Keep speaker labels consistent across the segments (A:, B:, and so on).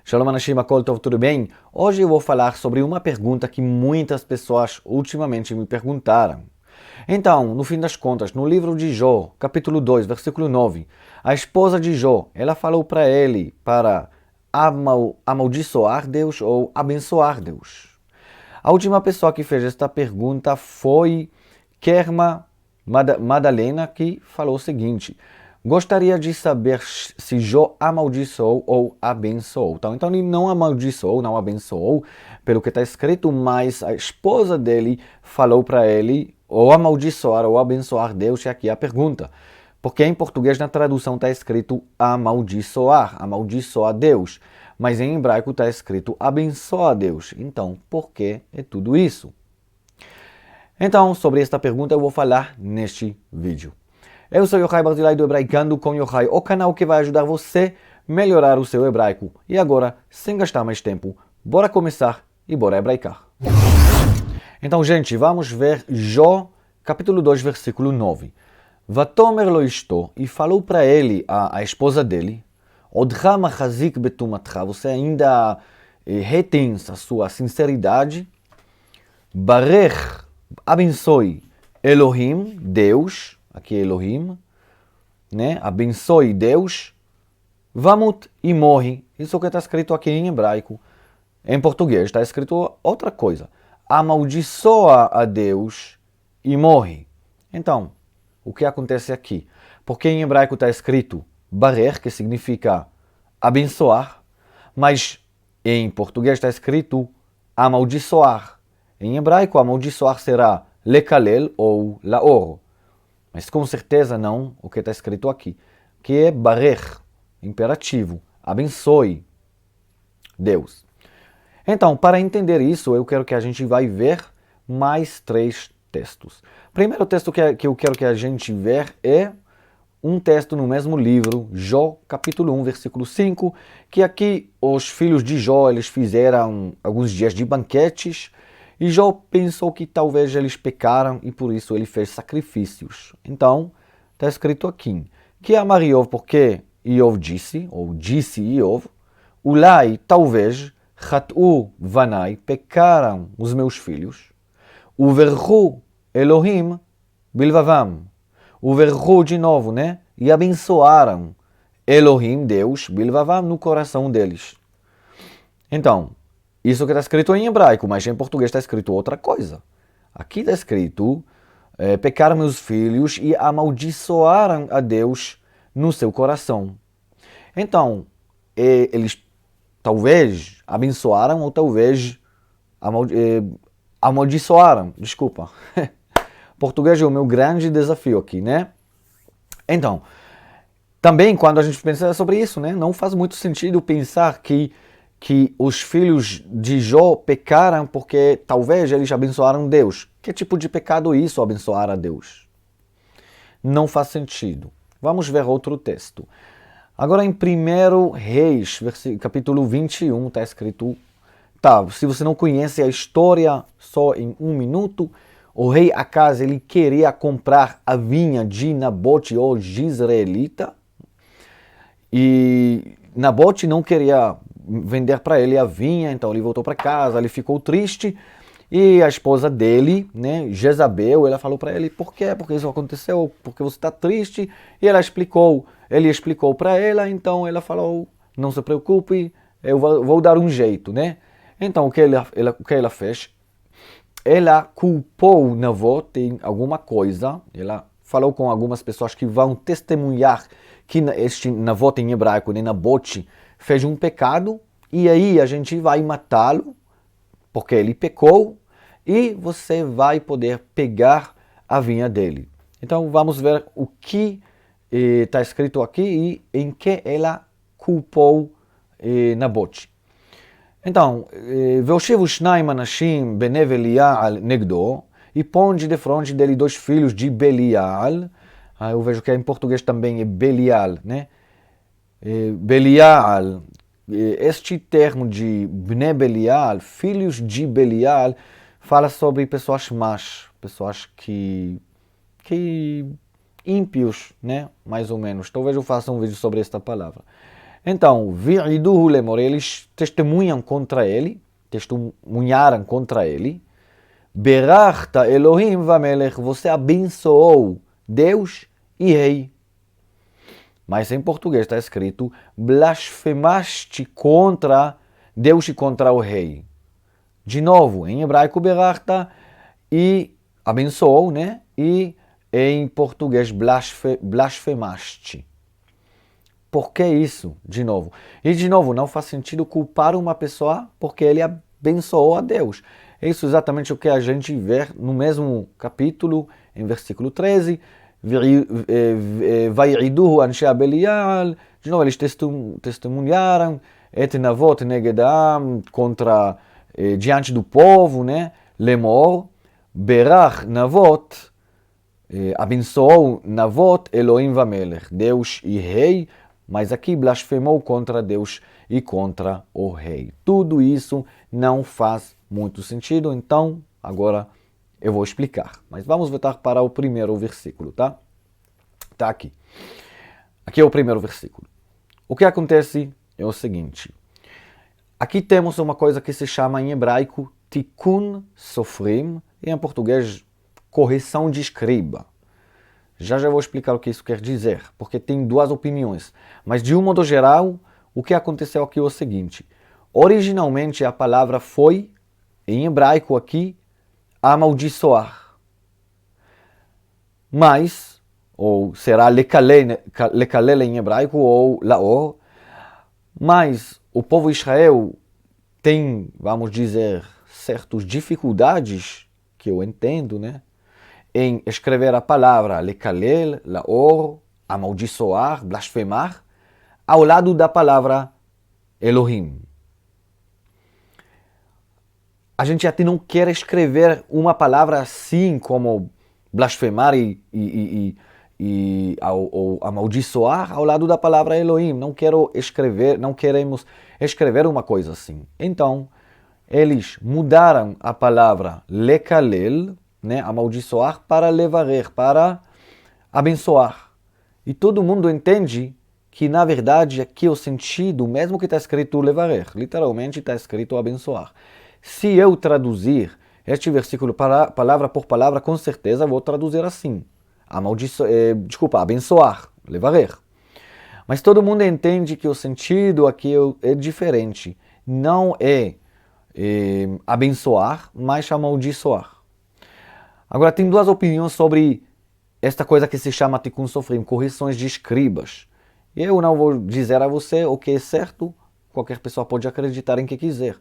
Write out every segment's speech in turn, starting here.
A: Shalom Anashim, Akol Tov, tudo bem? Hoje eu vou falar sobre uma pergunta que muitas pessoas ultimamente me perguntaram. Então, no fim das contas, no livro de Jó, capítulo 2, versículo 9, a esposa de Jó, ela falou para ele para amaldiçoar Deus ou abençoar Deus. A última pessoa que fez esta pergunta foi Kerma Madalena, que falou o seguinte: gostaria de saber se Jó amaldiçoou ou abençoou. Então ele não amaldiçoou, não abençoou, pelo que está escrito, mas a esposa dele falou para ele ou amaldiçoar ou abençoar Deus, e aqui a pergunta. Porque em português, na tradução, está escrito amaldiçoar, amaldiçoar Deus. Mas em hebraico está escrito abençoa Deus. Então, por que é tudo isso? Então, sobre esta pergunta eu vou falar neste vídeo. Eu sou Yochai Barzilai do Hebraicando com Yochai, o canal que vai ajudar você a melhorar o seu hebraico. E agora, sem gastar mais tempo, bora começar e bora hebraicar. Então, gente, vamos ver Jó, capítulo 2, versículo 9. Vatomer lo ishto, e falou para ele, a esposa dele, Odcha machazik betumatcha, você ainda retém a sua sinceridade, Barech, abençoe Elohim, Deus, aqui é Elohim, né? Abençoe Deus, Vamut e morre. Isso que está escrito aqui em hebraico. Em português está escrito outra coisa. Amaldiçoa a Deus e morre. Então, o que acontece aqui? Porque em hebraico está escrito Barer, que significa abençoar, mas em português está escrito amaldiçoar. Em hebraico, amaldiçoar será lekalel ou laor. Mas com certeza não o que está escrito aqui, que é barer, imperativo, abençoe Deus. Então, para entender isso, eu quero que a gente vai ver mais 3 textos. O primeiro texto que eu quero que a gente ver é um texto no mesmo livro, Jó, capítulo 1, versículo 5, que aqui os filhos de Jó, eles fizeram alguns dias de banquetes, e Jó pensou que talvez eles pecaram e por isso ele fez sacrifícios. Então, está escrito aqui, que amar Iov, porque Iov disse, ou disse Iov, Ulai, talvez, Chat'u vanai, pecaram os meus filhos, Uverchu Elohim bilvavam, Uverchu de novo, né? E abençoaram Elohim, Deus, bilvavam, no coração deles. Então, isso que está escrito em hebraico, mas em português está escrito outra coisa. Aqui está escrito, pecaram meus filhos e amaldiçoaram a Deus no seu coração. Então, eles talvez abençoaram ou talvez amaldiçoaram. Desculpa. Português é o meu grande desafio aqui, né? Então, também quando a gente pensa sobre isso, né? Não faz muito sentido pensar que os filhos de Jó pecaram porque talvez eles abençoaram Deus. Que tipo de pecado é isso, abençoar a Deus? Não faz sentido. Vamos ver outro texto. Agora em 1 Reis, capítulo 21, está escrito... Tá, se você não conhece a história, só em 1 minuto, o rei Acaz, ele queria comprar a vinha de Nabote, o Jizreelita, e Nabote não queria vender para ele a vinha, então ele voltou para casa, ele ficou triste, e a esposa dele, né, Jezabel, ela falou para ele, por quê? Porque isso aconteceu, porque você está triste, e ele explicou para ela, então ela falou, não se preocupe, eu vou dar um jeito, né? Então o que ela fez? Ela culpou Nabot em alguma coisa, ela falou com algumas pessoas que vão testemunhar que este Nabot em hebraico, né, Nabote, fez um pecado, e aí a gente vai matá-lo, porque ele pecou, e você vai poder pegar a vinha dele. Então vamos ver o que está escrito aqui e em que ela culpou Nabote. Então, Veoshivu Shnaim Anashim bene Belial negdo, e põe de frente dele 2 filhos de Belial. Eu vejo que em português também é Belial, né? Belial, este termo de Bne Belial, filhos de Belial, fala sobre pessoas más, pessoas que ímpios, né? Mais ou menos. Talvez eu faça um vídeo sobre esta palavra. Então, vi'iduhu lemor, eles testemunharam contra ele, Berachta Elohim vamelech, você abençoou Deus e rei. Mas em português está escrito, blasfemaste contra Deus e contra o rei. De novo, em hebraico, berachta, e abençoou, né? E em português, blasfemaste. Por que isso? De novo. E de novo, não faz sentido culpar uma pessoa porque ele abençoou a Deus. É isso exatamente o que a gente vê no mesmo capítulo, em versículo 13. Vai'iduhu anshe Belial. De novo, eles testemunharam et navot neged ha'am, contra, diante do povo, né? Lemor, berach navot, abençoou navot Elohim vamelech, Deus e rei, mas aqui blasfemou contra Deus e contra o rei. Tudo isso não faz muito sentido, então agora eu vou explicar. Mas vamos voltar para o primeiro versículo, tá? Tá aqui. Aqui é o primeiro versículo. O que acontece é o seguinte. Aqui temos uma coisa que se chama em hebraico Tikkun Sofrim, e em português correção de escriba. Já vou explicar o que isso quer dizer, porque tem duas opiniões. Mas de um modo geral, o que aconteceu aqui é o seguinte. Originalmente a palavra foi, em hebraico aqui, amaldiçoar. Mas, ou será lekalel em hebraico, ou laor. Mas o povo de Israel tem, vamos dizer, certas dificuldades, que eu entendo, né? Em escrever a palavra lekalel, laor, amaldiçoar, blasfemar, ao lado da palavra Elohim. A gente até não quer escrever uma palavra assim como blasfemar ou amaldiçoar ao lado da palavra Elohim. Não queremos escrever uma coisa assim. Então, eles mudaram a palavra lekalel, né, amaldiçoar, para levarer, para abençoar. E todo mundo entende que, na verdade, aqui o sentido, mesmo que está escrito levarer, literalmente está escrito abençoar. Se eu traduzir este versículo palavra por palavra, com certeza vou traduzir assim. Abençoar, levarer. Mas todo mundo entende que o sentido aqui é diferente. Não é abençoar, mas amaldiçoar. Agora, tem duas opiniões sobre esta coisa que se chama Tikkun Sofrim, correções de escribas. Eu não vou dizer a você o que é certo, qualquer pessoa pode acreditar em que quiser.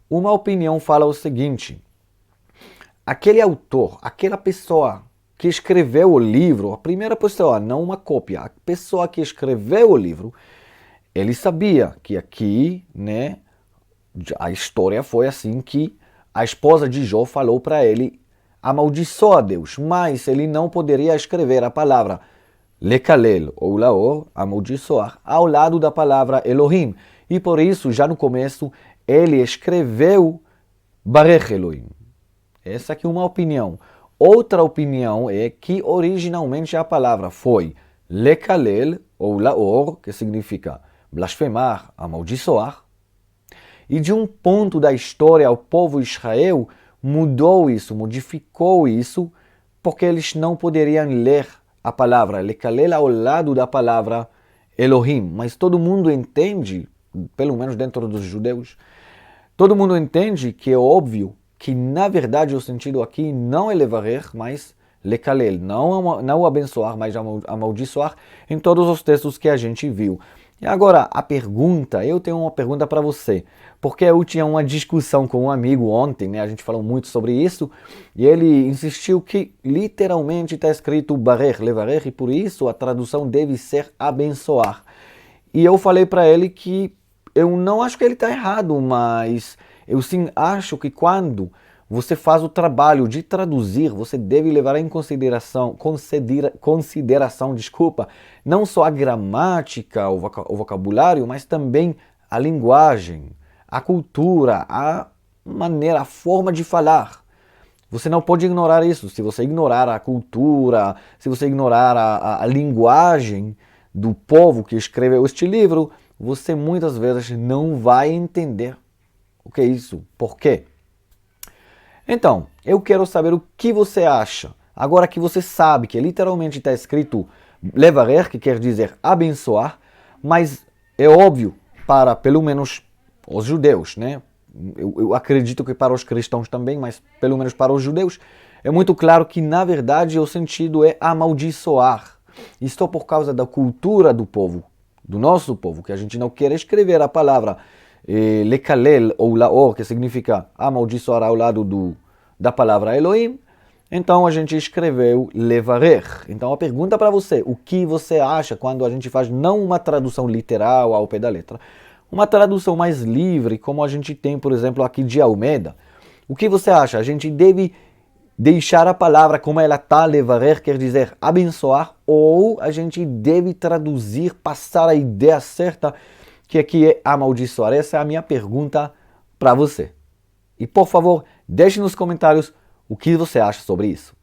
A: Uma opinião fala o seguinte, aquele autor, aquela pessoa que escreveu o livro, a primeira pessoa, não uma cópia, a pessoa que escreveu o livro, ele sabia que aqui, né, a história foi assim que a esposa de Jó falou para ele, amaldiçoa Deus, mas ele não poderia escrever a palavra lekalel ou laor, amaldiçoar, ao lado da palavra Elohim. E por isso, já no começo, ele escreveu Barech Elohim. Essa aqui é uma opinião. Outra opinião é que originalmente a palavra foi lekalel ou laor, que significa blasfemar, amaldiçoar. E de um ponto da história, o povo de Israel mudou isso, modificou isso, porque eles não poderiam ler a palavra lekalel ao lado da palavra Elohim. Mas todo mundo entende, pelo menos dentro dos judeus, todo mundo entende que é óbvio que, na verdade, o sentido aqui não é levarer, mas lekalel, não abençoar, mas amaldiçoar, em todos os textos que a gente viu. E agora, eu tenho uma pergunta para você, porque eu tinha uma discussão com um amigo ontem, né? A gente falou muito sobre isso, e ele insistiu que literalmente está escrito barer, levarer, e por isso a tradução deve ser abençoar. E eu falei para ele que eu não acho que ele está errado, mas eu sim acho que quando você faz o trabalho de traduzir, você deve levar em consideração, não só a gramática, o vocabulário, mas também a linguagem, a cultura, a maneira, a forma de falar. Você não pode ignorar isso. Se você ignorar a cultura, se você ignorar a linguagem do povo que escreveu este livro, você muitas vezes não vai entender o que é isso. Por quê? Então, eu quero saber o que você acha. Agora que você sabe que literalmente está escrito levarer, que quer dizer abençoar, mas é óbvio para pelo menos os judeus, né? Eu acredito que para os cristãos também, mas pelo menos para os judeus, é muito claro que na verdade o sentido é amaldiçoar. Isto por causa da cultura do povo, do nosso povo, que a gente não quer escrever a palavra lekalel ou laor, que significa amaldiçoar ao lado da palavra Elohim. Então a gente escreveu levarer. Então a pergunta para você, o que você acha quando a gente faz não uma tradução literal ao pé da letra, uma tradução mais livre, como a gente tem, por exemplo, aqui de Almeida. O que você acha? A gente deve deixar a palavra como ela está, levarer, quer dizer abençoar, ou a gente deve traduzir, passar a ideia certa, que aqui é amaldiçoar? Essa é a minha pergunta para você. E por favor, deixe nos comentários o que você acha sobre isso.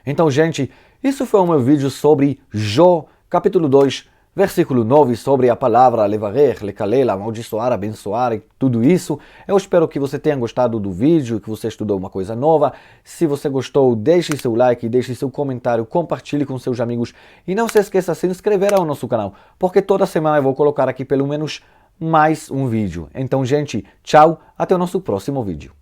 A: Então, gente, isso foi o meu vídeo sobre Jó, capítulo 2, versículo 9, sobre a palavra levarer, lekalel, amaldiçoar, abençoar e tudo isso. Eu espero que você tenha gostado do vídeo, que você estudou uma coisa nova. Se você gostou, deixe seu like, deixe seu comentário, compartilhe com seus amigos e não se esqueça de se inscrever ao nosso canal, porque toda semana eu vou colocar aqui pelo menos mais um vídeo. Então, gente, tchau, até o nosso próximo vídeo.